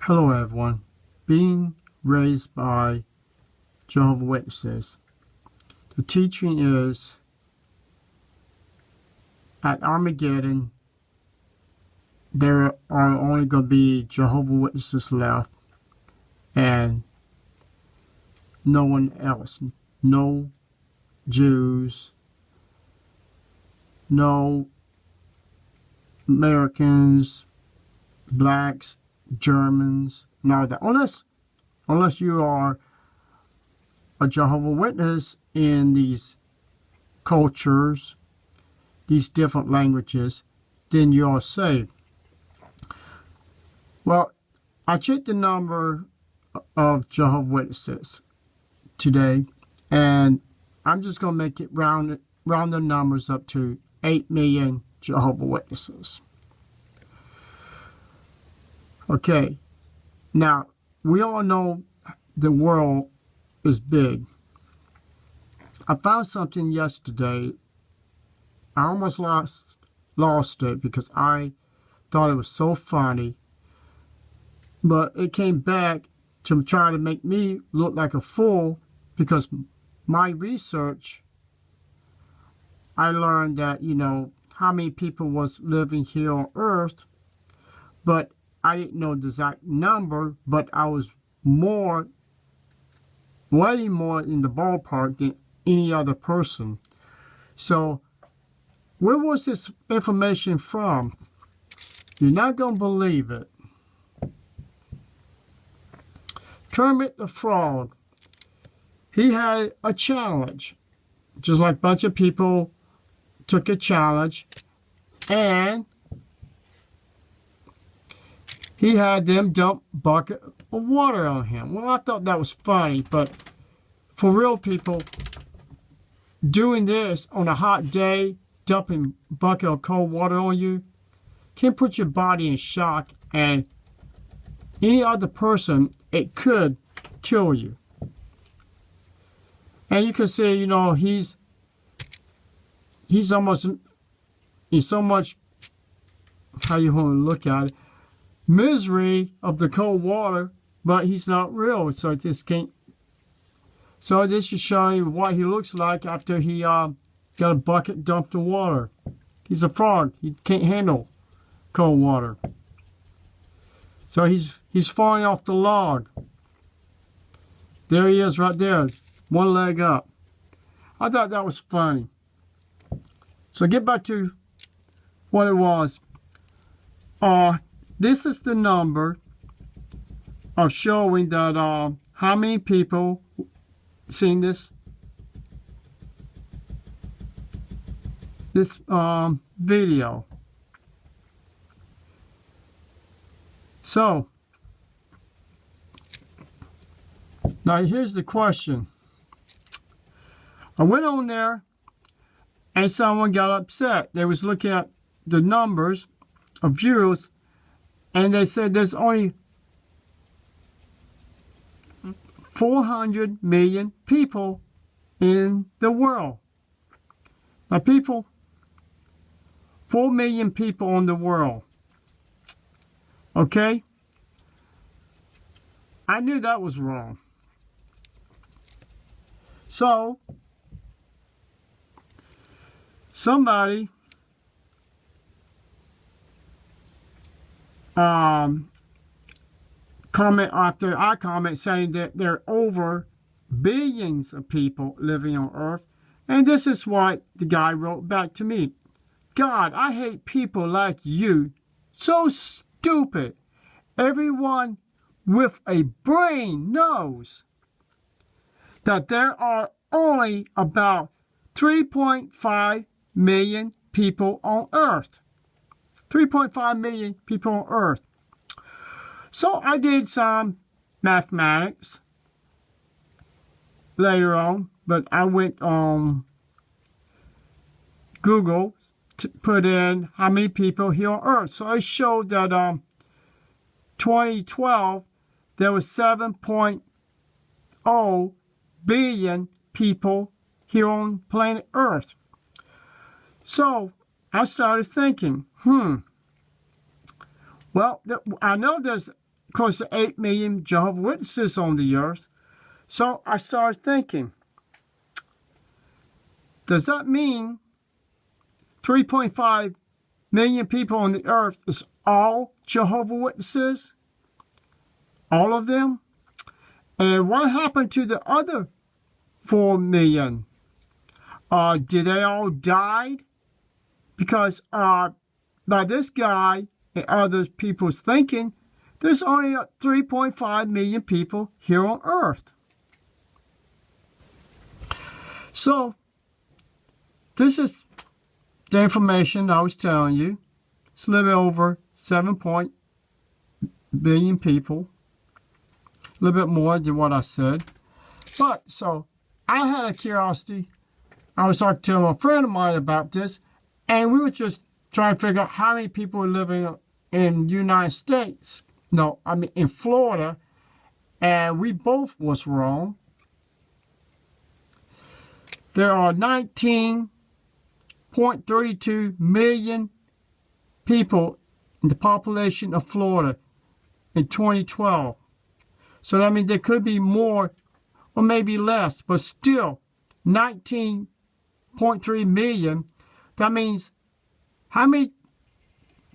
Hello everyone. Being raised by Jehovah Witnesses. The teaching is at Armageddon there are only going to be Jehovah Witnesses left and no one else. No Jews, no Americans, blacks, Germans, and all that. Unless you are a Jehovah Witness in these cultures, these different languages, then you are saved. Well, I checked the number of Jehovah Witnesses today, and I'm just going to make it round the numbers up to 8 million Jehovah Witnesses. Okay, now we all know the world is big. I found something yesterday. I almost lost it because I thought it was so funny, but it came back to try to make me look like a fool because my research, I learned that, how many people was living here on Earth, but I didn't know the exact number, but I was way more in the ballpark than any other person. So where was this information from? You're not going to believe it. Kermit the Frog, he had a challenge, just like a bunch of people took a challenge, and he had them dump a bucket of water on him. Well, I thought that was funny, but for real people, doing this on a hot day, dumping a bucket of cold water on you, can put your body in shock, and any other person, it could kill you. And you can say, he's almost in so much, how you want to look at it, misery of the cold water, but he's not real. So this should show you what he looks like after he got a bucket dumped of water. He's a frog. He can't handle cold water. So he's falling off the log. There he is right there, one leg up. I thought that was funny. So get back to what it was. This is the number of showing that how many people seen this video. So now here's the question. I went on there and someone got upset. They was looking at the numbers of viewers, and they said there's only 400 million people in the world. Now 4 million people in the world. Okay? I knew that was wrong. So, somebody comment after I comment saying that there are over billions of people living on Earth. And this is what the guy wrote back to me. God, I hate people like you. So stupid. Everyone with a brain knows that there are only about 3.5 million people on Earth. 3.5 million people on Earth. So I did some mathematics later on, but I went on Google to put in how many people here on Earth. So it showed that 2012 there was 7.0 billion people here on planet Earth. So I started thinking, well, I know there's close to 8 million Jehovah Witnesses on the earth. So I started thinking, does that mean 3.5 million people on the earth is all Jehovah Witnesses? All of them? And what happened to the other 4 million? Did they all die? Because by this guy and other people's thinking, there's only 3.5 million people here on earth. So, this is the information I was telling you. It's a little bit over 7 billion people. A little bit more than what I said. But, so, I had a curiosity. I was talking to a friend of mine about this, and we were just trying to figure out how many people were living in the United States. No, I mean in Florida, and we both was wrong. There are 19.32 million people in the population of Florida in 2012. So that means there could be more or maybe less, but still 19.3 million. That means how many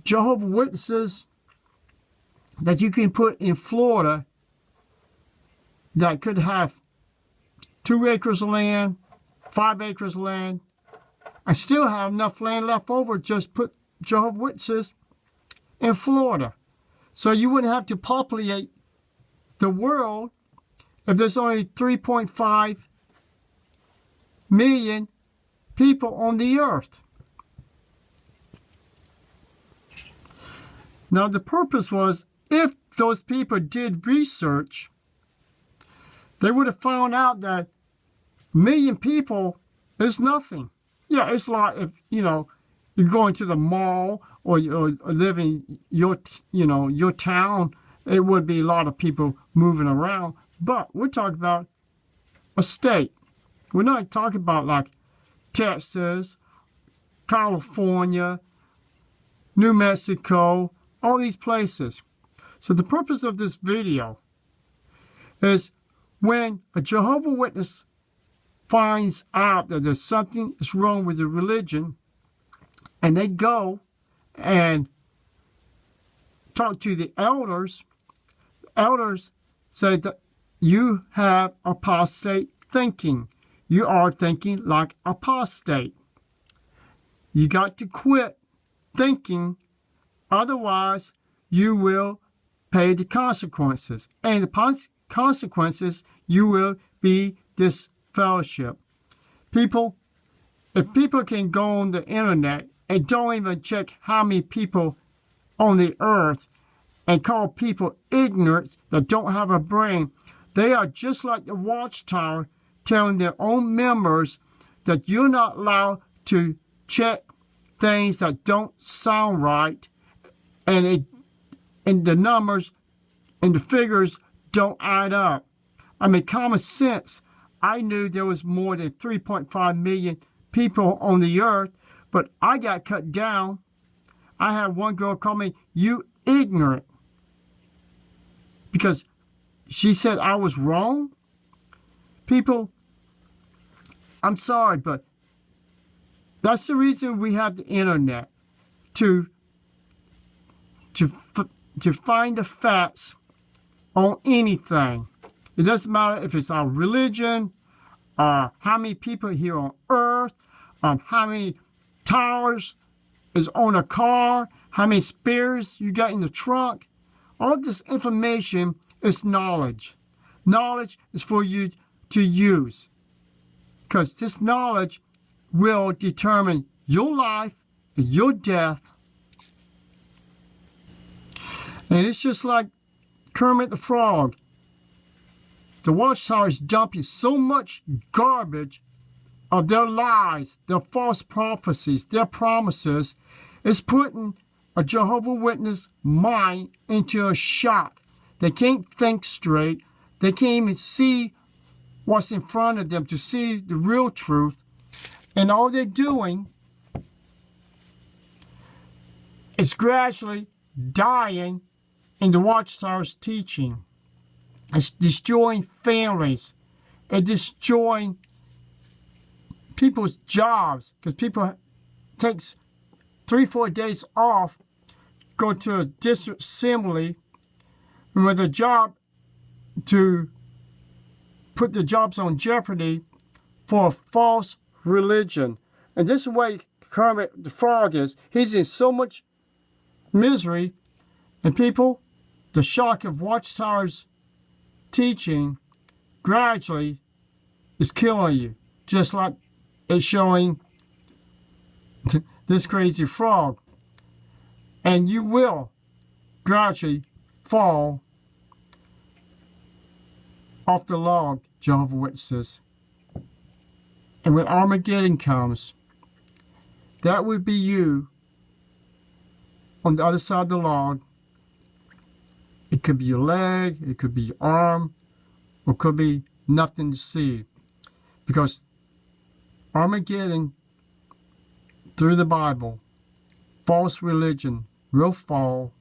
Jehovah Witnesses that you can put in Florida that could have 2 acres of land, 5 acres of land, and still have enough land left over just put Jehovah Witnesses in Florida. So you wouldn't have to populate the world if there's only 3.5 million people on the earth. Now the purpose was, if those people did research, they would have found out that a million people is nothing. Yeah, it's like if, you're going to the mall or live in your town, it would be a lot of people moving around. But we're talking about a state. We're not talking about like Texas, California, New Mexico, all these places. So the purpose of this video is when a Jehovah Witness finds out that there's something that's wrong with the religion, and they go and talk to the elders say that you have apostate thinking. You are thinking like apostate. You got to quit thinking, otherwise you will pay the consequences. And the consequences, you will be disfellowship. If people can go on the internet and don't even check how many people on the earth and call people ignorant that don't have a brain, they are just like the Watchtower telling their own members that you're not allowed to check things that don't sound right, and the numbers and the figures don't add up. I mean, common sense. I knew there was more than 3.5 million people on the earth, but I got cut down. I had one girl call me, "You ignorant," because she said I was wrong. People, I'm sorry, but that's the reason we have the internet, to find the facts on anything. It doesn't matter if it's our religion, how many people here on earth, how many tires is on a car, how many spares you got in the trunk. All this information is knowledge. Knowledge is for you to use, because this knowledge will determine your life and your death. And it's just like Kermit the Frog. The Watchtower is dumping so much garbage of their lies, their false prophecies, their promises. It's putting a Jehovah Witness mind into a shock. They can't think straight. They can't even see what's in front of them to see the real truth. And all they're doing is gradually dying in the Watchtower's teaching. It's destroying families. It's destroying people's jobs because people takes 3-4 days off, go to a district assembly with a job to put the jobs on jeopardy for a false religion. And this is the way Kermit the Frog is. He's in so much misery, and people, the shock of Watchtower's teaching gradually is killing you, just like it's showing this crazy frog. And you will gradually fall off the log, Jehovah's Witnesses. And when Armageddon comes, that would be you on the other side of the log. It could be your leg, it could be your arm, or it could be nothing to see. Because Armageddon, through the Bible, false religion will fall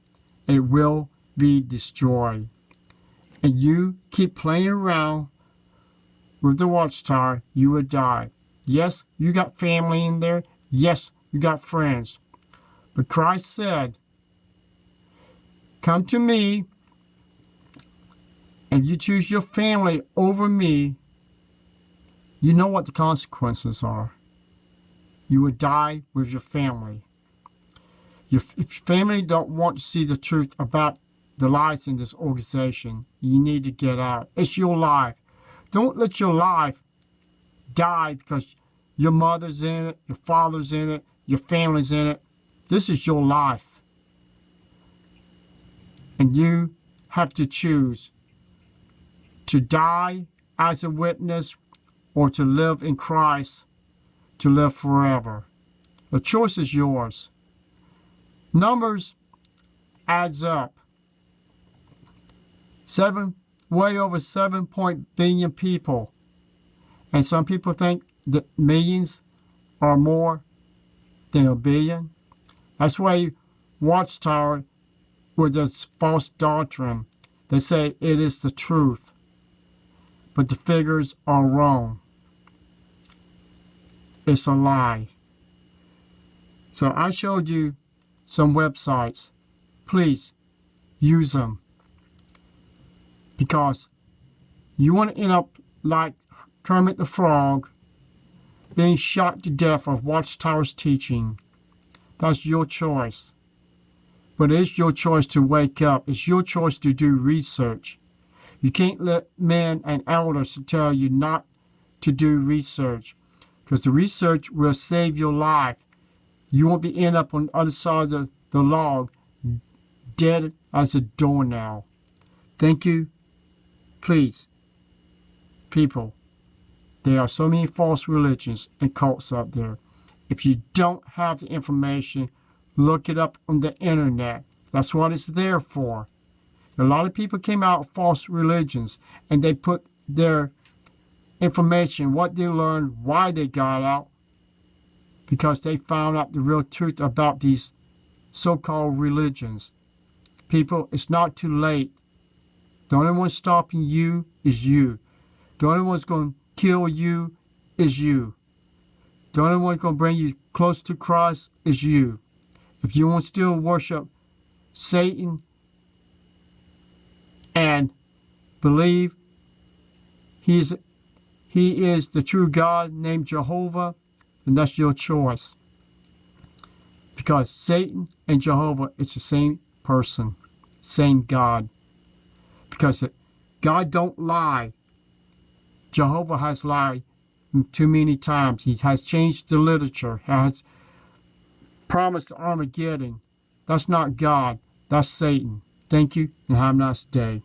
and it will be destroyed. And you keep playing around with the Watchtower, you will die. Yes, you got family in there. Yes, you got friends. But Christ said, come to me, and you choose your family over me, you know what the consequences are. You will die with your family. If your family don't want to see the truth about the lies in this organization, you need to get out. It's your life. Don't let your life die because your mother's in it, your father's in it, your family's in it. This is your life. And you have to choose to die as a witness or to live in Christ, to live forever. The choice is yours. Numbers adds up. Way over 7 billion people. And some people think that millions are more than a billion. That's why Watchtower, with this false doctrine, they say it is the truth. But the figures are wrong. It's a lie. So I showed you some websites. Please use them. Because you want to end up like Kermit the Frog, being shot to death of Watchtower's teaching. That's your choice. But it's your choice to wake up. It's your choice to do research. You can't let men and elders tell you not to do research, because the research will save your life. You won't be end up on the other side of the log, dead as a doornail. Thank you. Please, people, there are so many false religions and cults out there. If you don't have the information, look it up on the internet. That's what it's there for. A lot of people came out of false religions and they put their information, what they learned, why they got out, because they found out the real truth about these so-called religions. People, it's not too late. The only one stopping you is you. The only one that's going to kill you is you. The only one that's going to bring you close to Christ is you. If you want to still worship Satan and believe he is the true God named Jehovah, then that's your choice. Because Satan and Jehovah is the same person, same God. Because God don't lie. Jehovah has lied too many times. He has changed the literature. He has promised Armageddon. That's not God. That's Satan. Thank you and have a nice day.